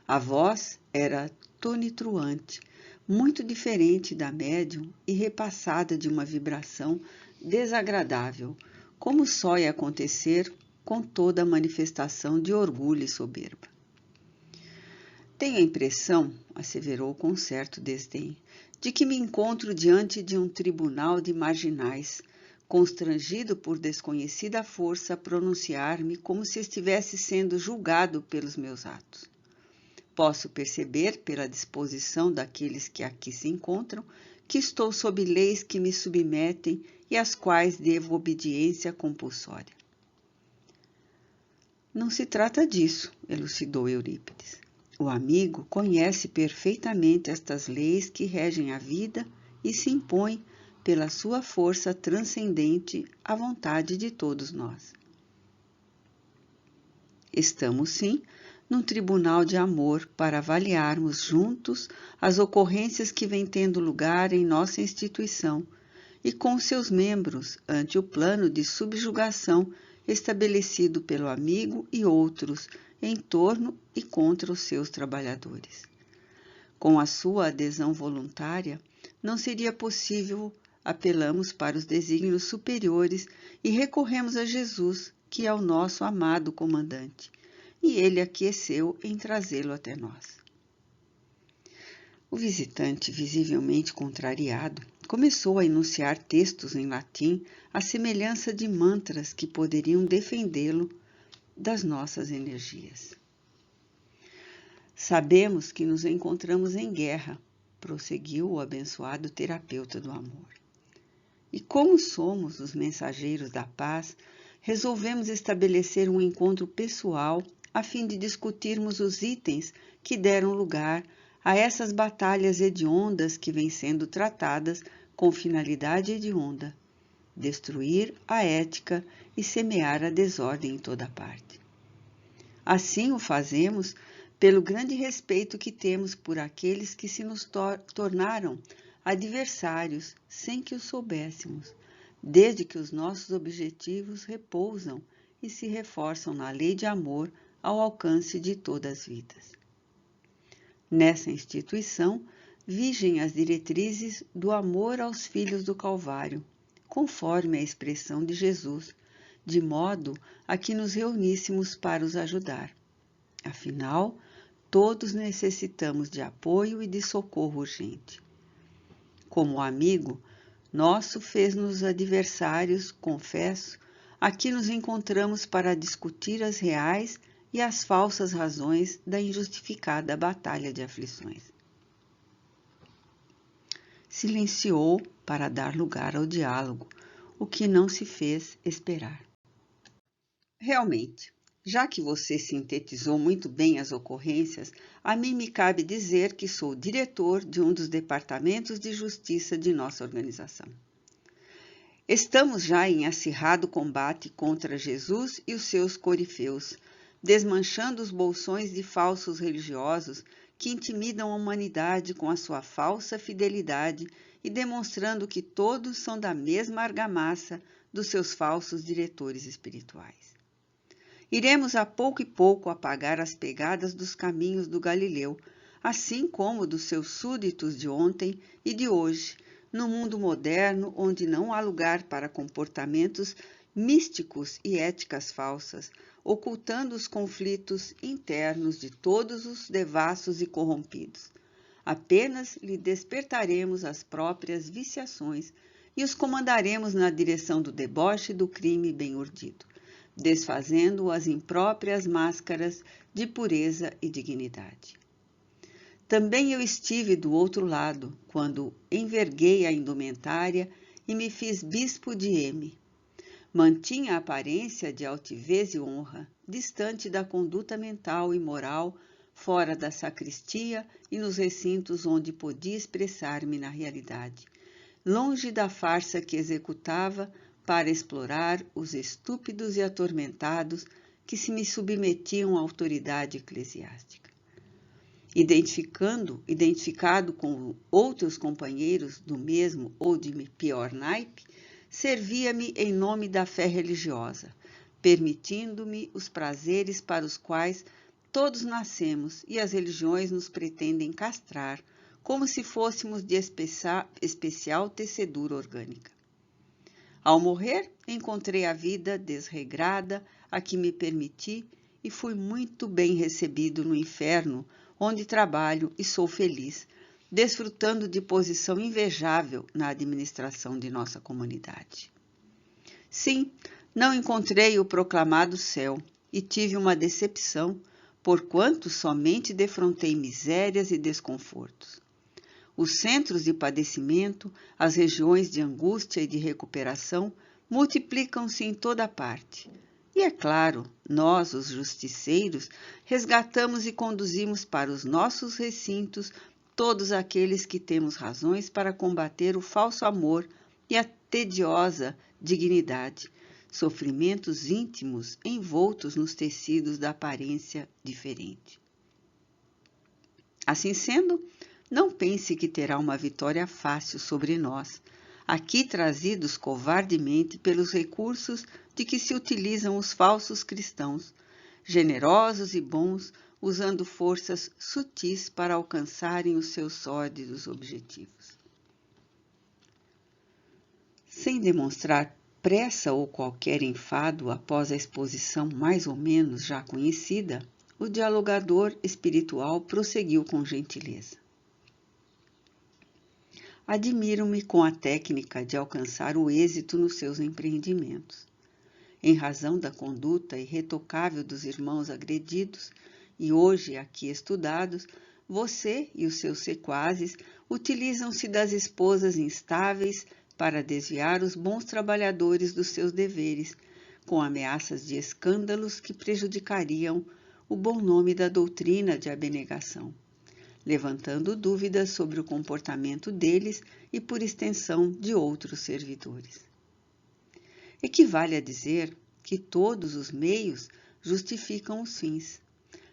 A voz era tonitruante, muito diferente da médium e repassada de uma vibração desagradável, como só ia acontecer com toda a manifestação de orgulho e soberba. Tenho a impressão, asseverou com certo desdém, de que me encontro diante de um tribunal de marginais, constrangido por desconhecida força a pronunciar-me como se estivesse sendo julgado pelos meus atos. Posso perceber, pela disposição daqueles que aqui se encontram, que estou sob leis que me submetem e às quais devo obediência compulsória. Não se trata disso, elucidou Eurípides. O amigo conhece perfeitamente estas leis que regem a vida e se impõem pela sua força transcendente à vontade de todos nós. Estamos, sim, num tribunal de amor para avaliarmos juntos as ocorrências que vêm tendo lugar em nossa instituição e com seus membros ante o plano de subjugação estabelecido pelo amigo e outros em torno e contra os seus trabalhadores. Com a sua adesão voluntária, não seria possível apelamos para os desígnios superiores e recorremos a Jesus, que é o nosso amado comandante, e ele aqueceu em trazê-lo até nós. O visitante, visivelmente contrariado, começou a enunciar textos em latim à semelhança de mantras que poderiam defendê-lo das nossas energias. Sabemos que nos encontramos em guerra, prosseguiu o abençoado terapeuta do amor. E como somos os mensageiros da paz, resolvemos estabelecer um encontro pessoal a fim de discutirmos os itens que deram lugar a essas batalhas hediondas que vêm sendo tratadas com finalidade hedionda, destruir a ética e semear a desordem em toda parte. Assim o fazemos pelo grande respeito que temos por aqueles que se nos tornaram adversários sem que o soubéssemos, desde que os nossos objetivos repousam e se reforçam na lei de amor ao alcance de todas as vidas. Nessa instituição, vigem as diretrizes do amor aos filhos do Calvário, conforme a expressão de Jesus, de modo a que nos reuníssemos para os ajudar. Afinal, todos necessitamos de apoio e de socorro urgente. Como amigo nosso fez-nos adversários, confesso, aqui nos encontramos para discutir as reais e as falsas razões da injustificada batalha de aflições. Silenciou para dar lugar ao diálogo, o que não se fez esperar. Realmente, já que você sintetizou muito bem as ocorrências, a mim me cabe dizer que sou diretor de um dos departamentos de justiça de nossa organização. Estamos já em acirrado combate contra Jesus e os seus corifeus, desmanchando os bolsões de falsos religiosos que intimidam a humanidade com a sua falsa fidelidade e demonstrando que todos são da mesma argamassa dos seus falsos diretores espirituais. Iremos a pouco e pouco apagar as pegadas dos caminhos do Galileu, assim como dos seus súditos de ontem e de hoje, no mundo moderno onde não há lugar para comportamentos místicos e éticas falsas, ocultando os conflitos internos de todos os devassos e corrompidos. Apenas lhe despertaremos as próprias viciações e os comandaremos na direção do deboche e do crime bem urdido, desfazendo as impróprias máscaras de pureza e dignidade. Também eu estive do outro lado, quando enverguei a indumentária e me fiz bispo de M. Mantinha a aparência de altivez e honra, distante da conduta mental e moral, fora da sacristia e nos recintos onde podia expressar-me na realidade, longe da farsa que executava para explorar os estúpidos e atormentados que se me submetiam à autoridade eclesiástica. Identificado com outros companheiros do mesmo ou de pior naipe, servia-me em nome da fé religiosa, permitindo-me os prazeres para os quais todos nascemos e as religiões nos pretendem castrar, como se fôssemos de especial tecedura orgânica. Ao morrer, encontrei a vida desregrada a que me permiti e fui muito bem recebido no inferno, onde trabalho e sou feliz, desfrutando de posição invejável na administração de nossa comunidade. Sim, não encontrei o proclamado céu e tive uma decepção, porquanto somente defrontei misérias e desconfortos. Os centros de padecimento, as regiões de angústia e de recuperação multiplicam-se em toda parte. E é claro, nós, os justiceiros, resgatamos e conduzimos para os nossos recintos todos aqueles que temos razões para combater o falso amor e a tediosa dignidade, sofrimentos íntimos envoltos nos tecidos da aparência diferente. Assim sendo, não pense que terá uma vitória fácil sobre nós, aqui trazidos covardemente pelos recursos de que se utilizam os falsos cristãos, generosos e bons, usando forças sutis para alcançarem os seus sórdidos objetivos. Sem demonstrar pressa ou qualquer enfado após a exposição mais ou menos já conhecida, o dialogador espiritual prosseguiu com gentileza. Admiro-me com a técnica de alcançar o êxito nos seus empreendimentos. Em razão da conduta irretocável dos irmãos agredidos e hoje aqui estudados, você e os seus sequazes utilizam-se das esposas instáveis para desviar os bons trabalhadores dos seus deveres, com ameaças de escândalos que prejudicariam o bom nome da doutrina de abnegação, levantando dúvidas sobre o comportamento deles e, por extensão, de outros servidores. Equivale a dizer que todos os meios justificam os fins.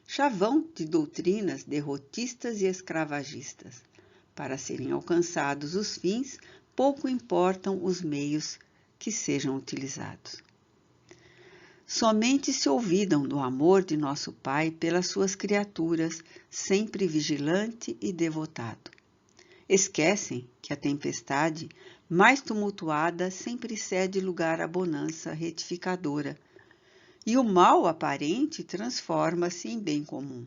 Chavão de doutrinas derrotistas e escravagistas. Para serem alcançados os fins, pouco importam os meios que sejam utilizados. Somente se olvidam do amor de nosso Pai pelas suas criaturas, sempre vigilante e devotado. Esquecem que a tempestade, mais tumultuada, sempre cede lugar à bonança retificadora, e o mal aparente transforma-se em bem comum.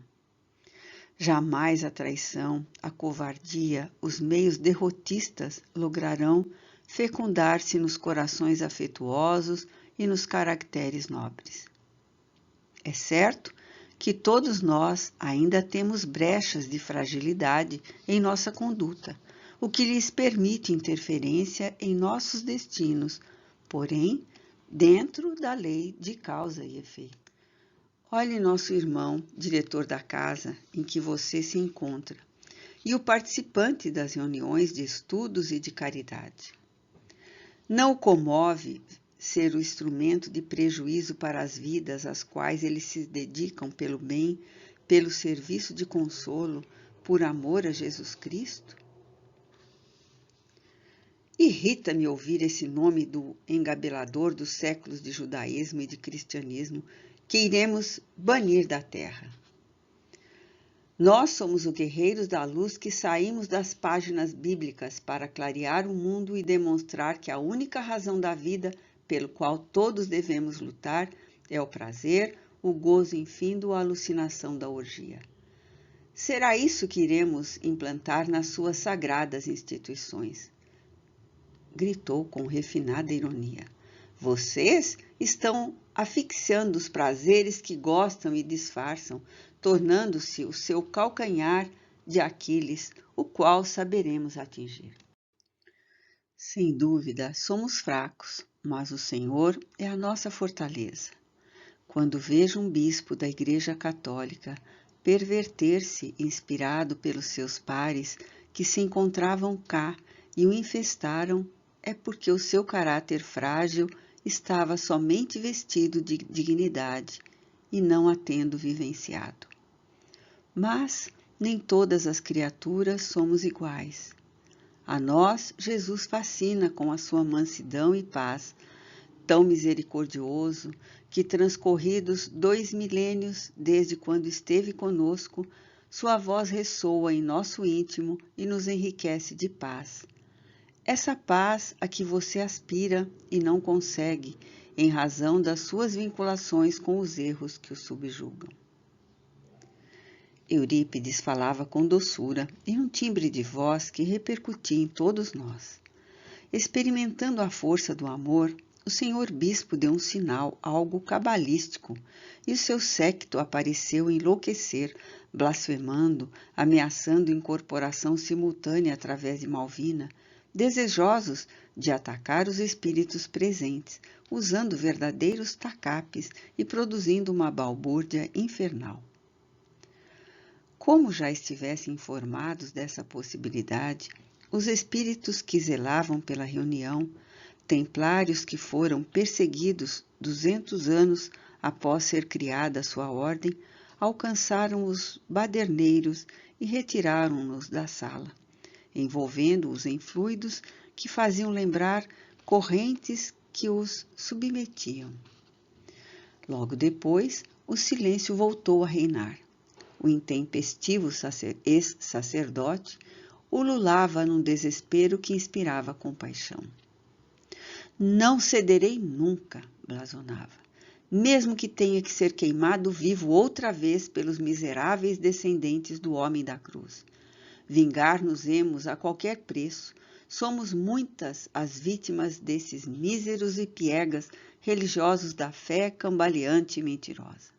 Jamais a traição, a covardia, os meios derrotistas lograrão fecundar-se nos corações afetuosos e nos caracteres nobres. É certo que todos nós ainda temos brechas de fragilidade em nossa conduta, o que lhes permite interferência em nossos destinos, porém, dentro da lei de causa e efeito. Olhe nosso irmão, diretor da casa em que você se encontra, e o participante das reuniões de estudos e de caridade. Não o comove ser o instrumento de prejuízo para as vidas às quais eles se dedicam pelo bem, pelo serviço de consolo, por amor a Jesus Cristo? Irrita-me ouvir esse nome do engabelador dos séculos de judaísmo e de cristianismo que iremos banir da terra. Nós somos os guerreiros da luz que saímos das páginas bíblicas para clarear o mundo e demonstrar que a única razão da vida pelo qual todos devemos lutar é o prazer, o gozo infindo, a alucinação da orgia. Será isso que iremos implantar nas suas sagradas instituições? Gritou com refinada ironia. Vocês estão asfixiando os prazeres que gostam e disfarçam, tornando-se o seu calcanhar de Aquiles, o qual saberemos atingir. Sem dúvida, somos fracos, mas o Senhor é a nossa fortaleza. Quando vejo um bispo da Igreja Católica perverter-se inspirado pelos seus pares que se encontravam cá e o infestaram, é porque o seu caráter frágil estava somente vestido de dignidade e não a tendo vivenciado. Mas nem todas as criaturas somos iguais. A nós, Jesus fascina com a sua mansidão e paz, tão misericordioso que, transcorridos 2 milênios desde quando esteve conosco, sua voz ressoa em nosso íntimo e nos enriquece de paz. Essa paz a que você aspira e não consegue, em razão das suas vinculações com os erros que o subjugam. Eurípides falava com doçura e um timbre de voz que repercutia em todos nós. Experimentando a força do amor, o senhor bispo deu um sinal, algo cabalístico, e o seu séquito apareceu enlouquecer, blasfemando, ameaçando incorporação simultânea através de Malvina, desejosos de atacar os espíritos presentes, usando verdadeiros tacapes e produzindo uma balbúrdia infernal. Como já estivessem informados dessa possibilidade, os espíritos que zelavam pela reunião, templários que foram perseguidos 200 anos após ser criada sua ordem, alcançaram os baderneiros e retiraram-nos da sala, envolvendo-os em fluidos que faziam lembrar correntes que os submetiam. Logo depois, o silêncio voltou a reinar. O intempestivo ex-sacerdote ululava num desespero que inspirava compaixão. Não cederei nunca, blasonava, mesmo que tenha que ser queimado vivo outra vez pelos miseráveis descendentes do homem da cruz. Vingar-nos-emos a qualquer preço. Somos muitas as vítimas desses míseros e piegas religiosos da fé cambaleante e mentirosa.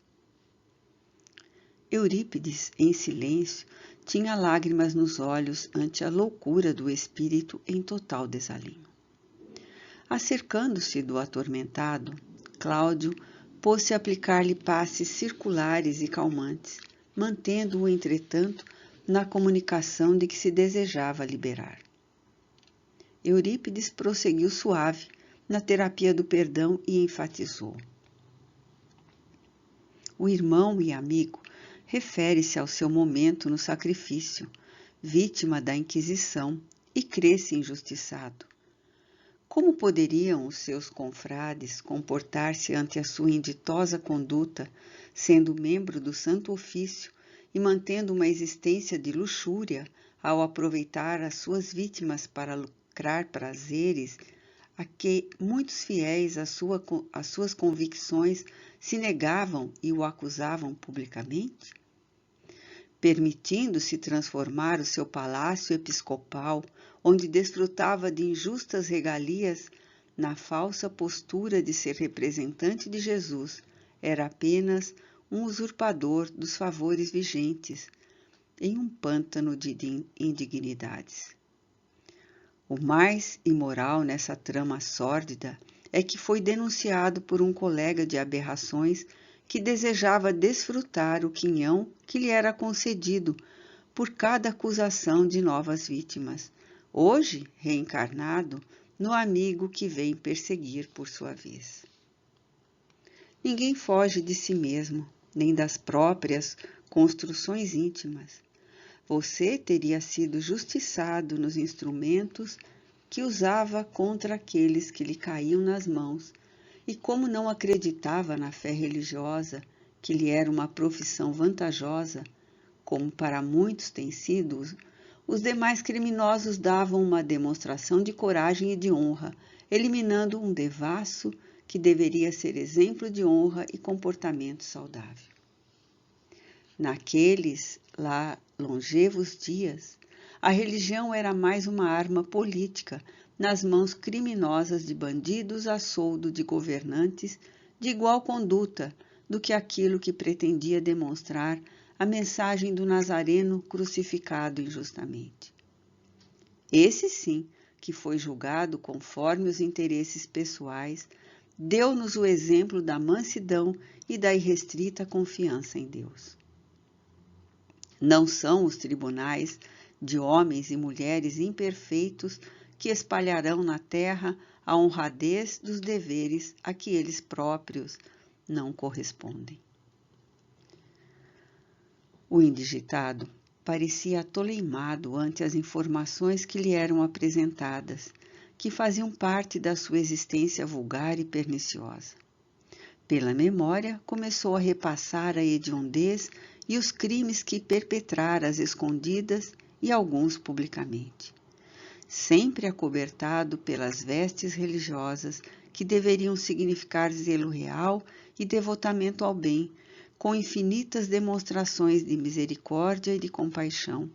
Eurípides, em silêncio, tinha lágrimas nos olhos ante a loucura do espírito em total desalinho. Acercando-se do atormentado, Cláudio pôs-se a aplicar-lhe passes circulares e calmantes, mantendo-o, entretanto, na comunicação de que se desejava liberar. Eurípides prosseguiu suave na terapia do perdão e enfatizou. O irmão e amigo refere-se ao seu momento no sacrifício, vítima da Inquisição, e crê-se injustiçado. Como poderiam os seus confrades comportar-se ante a sua inditosa conduta, sendo membro do Santo Ofício e mantendo uma existência de luxúria ao aproveitar as suas vítimas para lucrar prazeres a que muitos fiéis às suas convicções se negavam e o acusavam publicamente? Permitindo-se transformar o seu palácio episcopal, onde desfrutava de injustas regalias, na falsa postura de ser representante de Jesus, era apenas um usurpador dos favores vigentes, em um pântano de indignidades. O mais imoral nessa trama sórdida é que foi denunciado por um colega de aberrações que desejava desfrutar o quinhão que lhe era concedido por cada acusação de novas vítimas, hoje reencarnado no amigo que vem perseguir por sua vez. Ninguém foge de si mesmo, nem das próprias construções íntimas. Você teria sido justiçado nos instrumentos que usava contra aqueles que lhe caíam nas mãos, e como não acreditava na fé religiosa, que lhe era uma profissão vantajosa, como para muitos tem sido, os demais criminosos davam uma demonstração de coragem e de honra, eliminando um devasso que deveria ser exemplo de honra e comportamento saudável. Naqueles lá longevos dias, a religião era mais uma arma política nas mãos criminosas de bandidos a soldo de governantes de igual conduta do que aquilo que pretendia demonstrar a mensagem do Nazareno crucificado injustamente. Esse sim, que foi julgado conforme os interesses pessoais, deu-nos o exemplo da mansidão e da irrestrita confiança em Deus. Não são os tribunais de homens e mulheres imperfeitos que espalharão na terra a honradez dos deveres a que eles próprios não correspondem. O indigitado parecia atoleimado ante as informações que lhe eram apresentadas, que faziam parte da sua existência vulgar e perniciosa. Pela memória, começou a repassar a hediondez e os crimes que perpetrara às escondidas e alguns publicamente. Sempre acobertado pelas vestes religiosas que deveriam significar zelo real e devotamento ao bem, com infinitas demonstrações de misericórdia e de compaixão,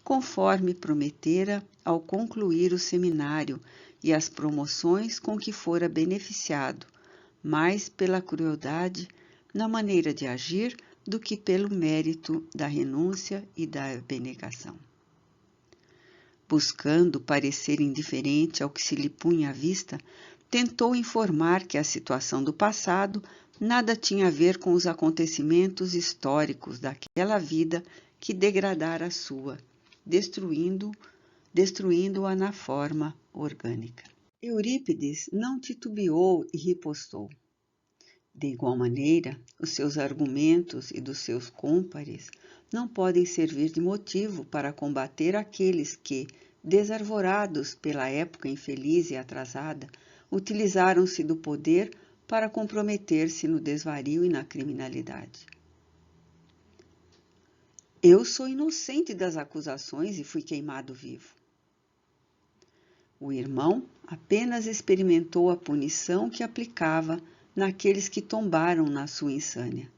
conforme prometera ao concluir o seminário e as promoções com que fora beneficiado, mais pela crueldade na maneira de agir do que pelo mérito da renúncia e da abnegação. Buscando parecer indiferente ao que se lhe punha à vista, tentou informar que a situação do passado nada tinha a ver com os acontecimentos históricos daquela vida que degradara a sua, destruindo-a na forma orgânica. Eurípides não titubeou e ripostou. De igual maneira, os seus argumentos e dos seus cômpares não podem servir de motivo para combater aqueles que, desarvorados pela época infeliz e atrasada, utilizaram-se do poder para comprometer-se no desvario e na criminalidade. Eu sou inocente das acusações e fui queimado vivo. O irmão apenas experimentou a punição que aplicava naqueles que tombaram na sua insânia.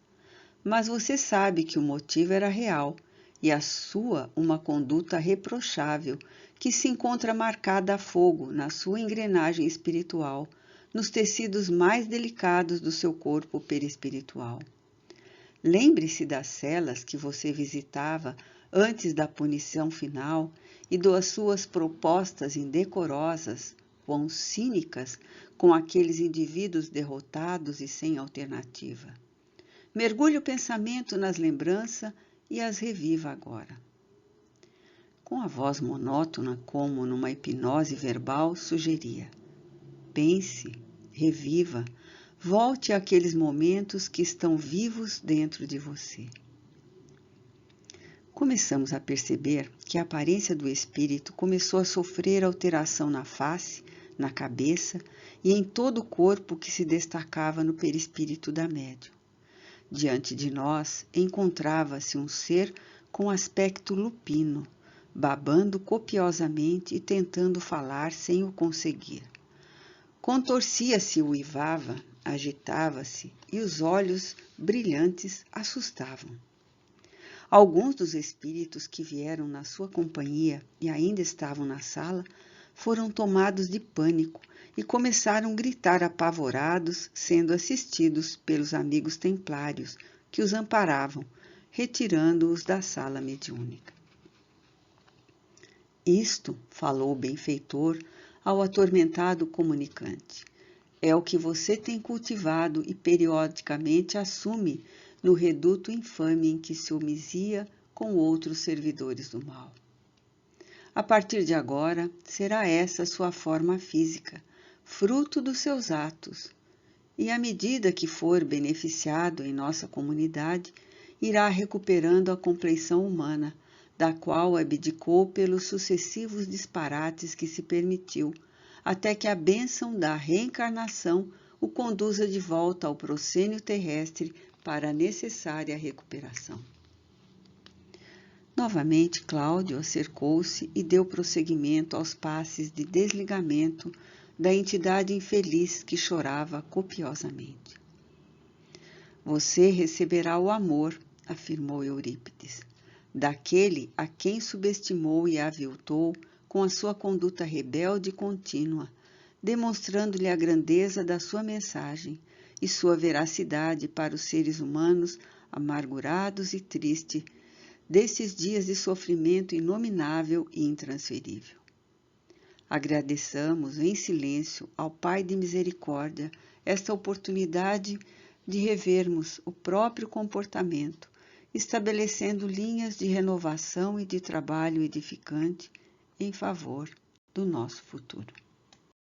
Mas você sabe que o motivo era real e a sua uma conduta reprochável que se encontra marcada a fogo na sua engrenagem espiritual, nos tecidos mais delicados do seu corpo perispiritual. Lembre-se das celas que você visitava antes da punição final e das suas propostas indecorosas, quão cínicas, com aqueles indivíduos derrotados e sem alternativa. Mergulhe o pensamento nas lembranças e as reviva agora. Com a voz monótona, como numa hipnose verbal, sugeria: pense, reviva, volte àqueles momentos que estão vivos dentro de você. Começamos a perceber que a aparência do espírito começou a sofrer alteração na face, na cabeça e em todo o corpo que se destacava no perispírito da médium. Diante de nós encontrava-se um ser com aspecto lupino, babando copiosamente e tentando falar sem o conseguir. Contorcia-se, uivava, agitava-se e os olhos brilhantes assustavam. Alguns dos espíritos que vieram na sua companhia e ainda estavam na sala foram tomados de pânico e começaram a gritar apavorados, sendo assistidos pelos amigos templários que os amparavam, retirando-os da sala mediúnica. Isto, falou o benfeitor ao atormentado comunicante, é o que você tem cultivado e periodicamente assume no reduto infame em que se homizia com outros servidores do mal. A partir de agora, será essa sua forma física, fruto dos seus atos, e à medida que for beneficiado em nossa comunidade, irá recuperando a compleição humana, da qual abdicou pelos sucessivos disparates que se permitiu, até que a bênção da reencarnação o conduza de volta ao proscênio terrestre para a necessária recuperação. Novamente, Cláudio acercou-se e deu prosseguimento aos passes de desligamento da entidade infeliz que chorava copiosamente. Você receberá o amor, afirmou Eurípides, daquele a quem subestimou e aviltou com a sua conduta rebelde e contínua, demonstrando-lhe a grandeza da sua mensagem e sua veracidade para os seres humanos amargurados e tristes desses dias de sofrimento inominável e intransferível. Agradeçamos em silêncio ao Pai de Misericórdia esta oportunidade de revermos o próprio comportamento, estabelecendo linhas de renovação e de trabalho edificante em favor do nosso futuro.